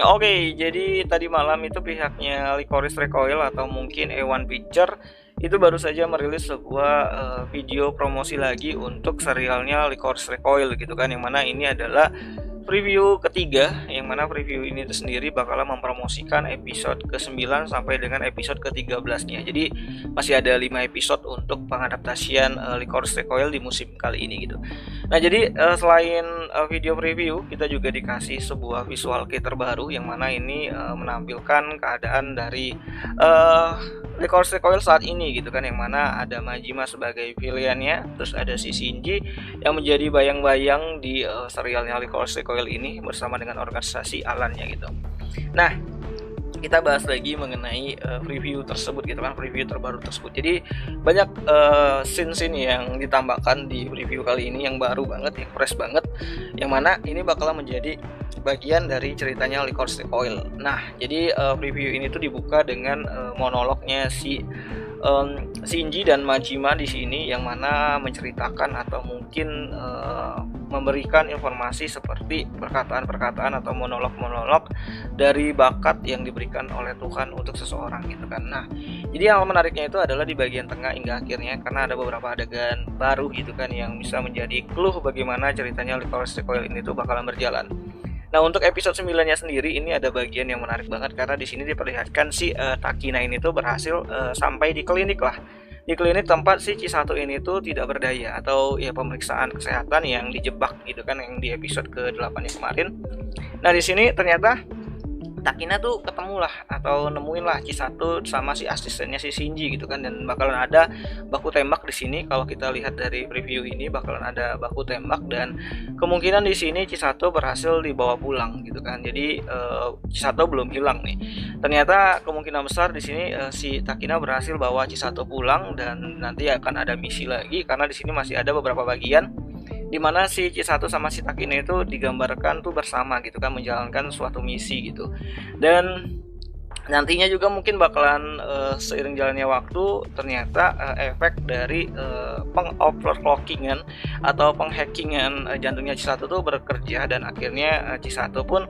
Oke. Jadi tadi malam itu pihaknya Licorice Recoil atau mungkin A1 Picture itu baru saja merilis sebuah video promosi lagi untuk serialnya Licorice Recoil gitu kan, yang mana ini adalah preview ketiga, yang mana preview ini itu sendiri bakalan mempromosikan episode ke-9 sampai dengan episode ke-13-nya. Jadi masih ada 5 episode untuk pengadaptasian Licorice Recoil di musim kali ini gitu. Nah, jadi selain video preview, kita juga dikasih sebuah visual kei terbaru yang mana ini menampilkan keadaan dari Licorice Recoil saat ini gitu kan, yang mana ada Majima sebagai villainnya, terus ada si Shinji yang menjadi bayang-bayang di serialnya Licorice Recoil ini bersama dengan organisasi Alannya gitu. Nah, kita bahas lagi mengenai preview tersebut gitu kan, preview terbaru tersebut. Jadi banyak scene-scene yang ditambahkan di preview kali ini yang baru banget, yang fresh banget, yang mana ini bakalan menjadi bagian dari ceritanya Licorice Recoil. Nah, jadi preview ini tuh dibuka dengan monolognya si Shinji dan Majima di sini, yang mana menceritakan atau mungkin memberikan informasi seperti perkataan-perkataan atau monolog-monolog dari bakat yang diberikan oleh Tuhan untuk seseorang gitu kan. Nah, jadi yang menariknya itu adalah di bagian tengah hingga akhirnya, karena ada beberapa adegan baru gitu kan yang bisa menjadi clue bagaimana ceritanya Licorice Recoil ini tuh bakalan berjalan. Nah, untuk episode 9-nya sendiri ini ada bagian yang menarik banget, karena di sini diperlihatkan si Takina ini tuh berhasil sampai di klinik lah. Di klinik tempat si Chisato ini tuh tidak berdaya, atau ya pemeriksaan kesehatan yang dijebak gitu kan, yang di episode ke-8 kemarin. Nah, di sini ternyata Takina tuh ketemu lah atau nemuin lah Chisato sama si asistennya si Shinji gitu kan, dan bakalan ada baku tembak di sini. Kalau kita lihat dari preview ini bakalan ada baku tembak, dan kemungkinan di sini Chisato berhasil dibawa pulang gitu kan. Jadi Chisato belum hilang nih. Ternyata kemungkinan besar di sini si Takina berhasil bawa Chisato pulang, dan nanti akan ada misi lagi, karena di sini masih ada beberapa bagian dimana si Chisato sama si Takina itu digambarkan tuh bersama gitu kan, menjalankan suatu misi gitu. Dan nantinya juga mungkin bakalan seiring jalannya waktu ternyata efek dari pengoverclockingan atau penghackingan jantungnya Chisato tuh bekerja, dan akhirnya Chisato pun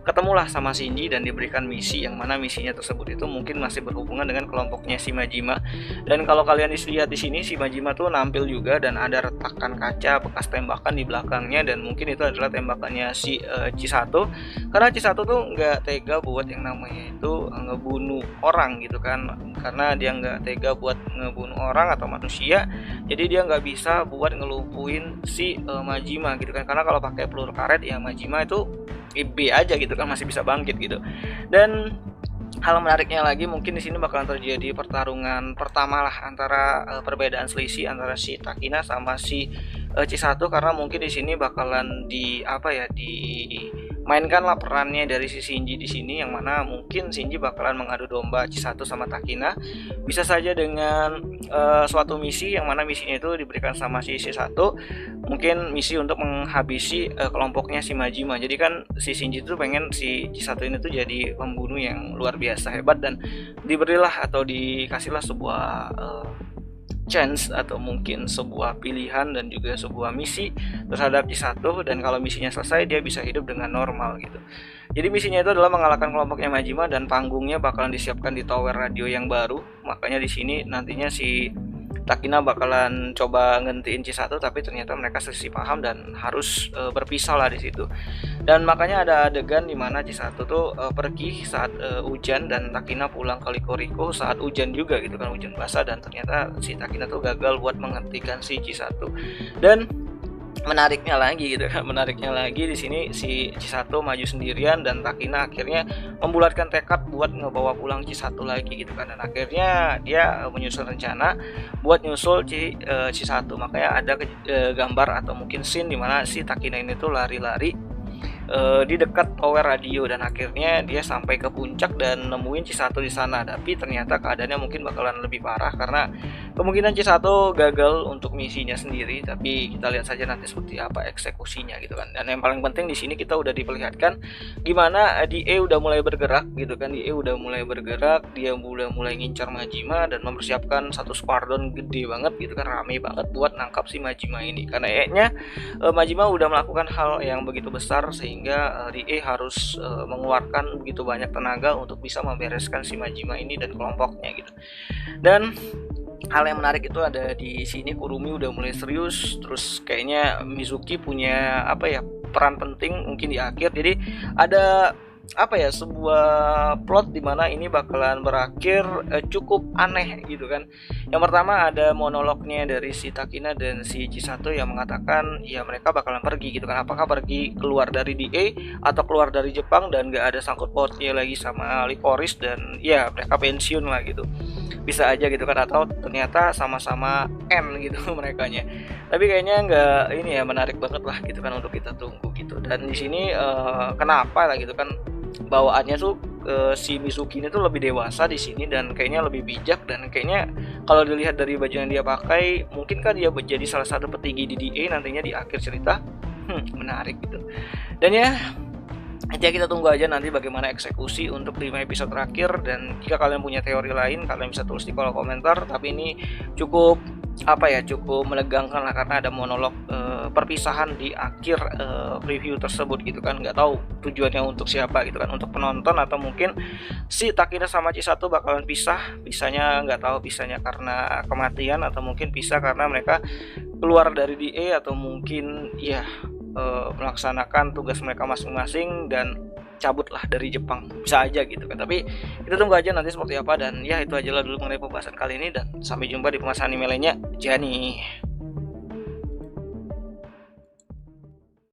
ketemulah sama Shinji dan diberikan misi, yang mana misinya tersebut itu mungkin masih berhubungan dengan kelompoknya si Majima. Dan kalau kalian lihat di sini, si Majima tuh nampil juga, dan ada retakan kaca bekas tembakan di belakangnya, dan mungkin itu adalah tembakannya si Chisato, karena Chisato tuh nggak tega buat yang namanya itu ngebunuh orang gitu kan, karena dia nggak tega buat ngebunuh orang atau manusia, jadi dia nggak bisa buat ngelumpuhin si Majima gitu kan, karena kalau pakai peluru karet ya Majima itu B aja gitu kan, masih bisa bangkit gitu. Dan hal menariknya lagi mungkin di sini bakalan terjadi pertarungan pertama lah antara perbedaan selisih antara si Takina sama si Chisato, karena mungkin di sini bakalan dimainkan lah perannya dari si Shinji di sini, yang mana mungkin Shinji bakalan mengadu domba Chisato sama Takina, bisa saja dengan suatu misi, yang mana misinya itu diberikan sama si Chisato, mungkin misi untuk menghabisi kelompoknya si Majima. Jadi kan si Shinji itu pengen si Chisato ini tuh jadi pembunuh yang luar biasa hebat, dan diberilah atau dikasihlah sebuah chance atau mungkin sebuah pilihan dan juga sebuah misi terhadap Chisato, dan kalau misinya selesai dia bisa hidup dengan normal gitu. Jadi misinya itu adalah mengalahkan kelompoknya Majima, dan panggungnya bakalan disiapkan di tower radio yang baru. Makanya di sini nantinya si Takina bakalan coba ngentiin Chisato, tapi ternyata mereka selisih paham dan harus berpisah lah di situ. Dan makanya ada adegan di mana Chisato tuh pergi saat hujan, dan Takina pulang ke Likoriko saat hujan juga gitu kan, hujan basah, dan ternyata si Takina tuh gagal buat menghentikan si Chisato. Dan menariknya lagi gitu kan, menariknya lagi di sini si Chisato maju sendirian, dan Takina akhirnya membulatkan tekad buat ngebawa pulang Chisato lagi gitu kan, dan akhirnya dia menyusun rencana buat nyusul Chisato. Makanya ada gambar atau mungkin scene di mana si Takina ini tuh lari-lari di dekat tower radio, dan akhirnya dia sampai ke puncak dan nemuin Chisato di sana. Tapi ternyata keadaannya mungkin bakalan lebih parah, karena kemungkinan C1 gagal untuk misinya sendiri, tapi kita lihat saja nanti seperti apa eksekusinya gitu kan. Dan yang paling penting di sini kita udah diperlihatkan gimana DE udah mulai bergerak gitu kan. DE udah mulai bergerak, dia udah mulai ngincar Majima dan mempersiapkan satu squadron gede banget gitu kan, rame banget buat nangkap si Majima ini. Karena kayaknya Majima udah melakukan hal yang begitu besar sehingga DE harus mengeluarkan begitu banyak tenaga untuk bisa membereskan si Majima ini dan kelompoknya gitu. Dan hal yang menarik itu ada di sini, Kurumi udah mulai serius, terus kayaknya Mizuki punya apa ya, peran penting mungkin di akhir. Jadi ada apa ya, sebuah plot dimana ini bakalan berakhir cukup aneh gitu kan. Yang pertama ada monolognya dari si Takina dan si Chisato yang mengatakan ya mereka bakalan pergi gitu kan, apakah pergi keluar dari DA atau keluar dari Jepang dan gak ada sangkut pautnya lagi sama Licorice dan ya mereka pensiun lah gitu, bisa aja gitu kan, atau ternyata sama-sama N gitu merekanya. Tapi kayaknya nggak ini ya, menarik banget lah gitu kan untuk kita tunggu gitu. Dan di sini kenapa lah gitu kan, bawaannya tuh si Mizuki ini tuh lebih dewasa di sini dan kayaknya lebih bijak, dan kayaknya kalau dilihat dari baju yang dia pakai mungkin kan dia menjadi salah satu petinggi di DA nantinya di akhir cerita. Menarik gitu. Dan ya kita tunggu aja nanti bagaimana eksekusi untuk 5 episode terakhir. Dan jika kalian punya teori lain kalian bisa tulis di kolom komentar. Tapi ini cukup apa ya, cukup menegangkan lah karena ada monolog perpisahan di akhir preview tersebut gitu kan. Nggak tahu tujuannya untuk siapa gitu kan, untuk penonton atau mungkin si Takina sama Chisato bakalan pisah. Bisanya nggak tahu, bisanya karena kematian atau mungkin pisah karena mereka keluar dari DA atau mungkin ya melaksanakan tugas mereka masing-masing dan cabutlah dari Jepang, bisa aja gitu kan. Tapi kita tunggu aja nanti seperti apa. Dan ya itu aja lah dulu mengenai pembahasan kali ini, dan sampai jumpa di pembahasan anime lainnya. Jani.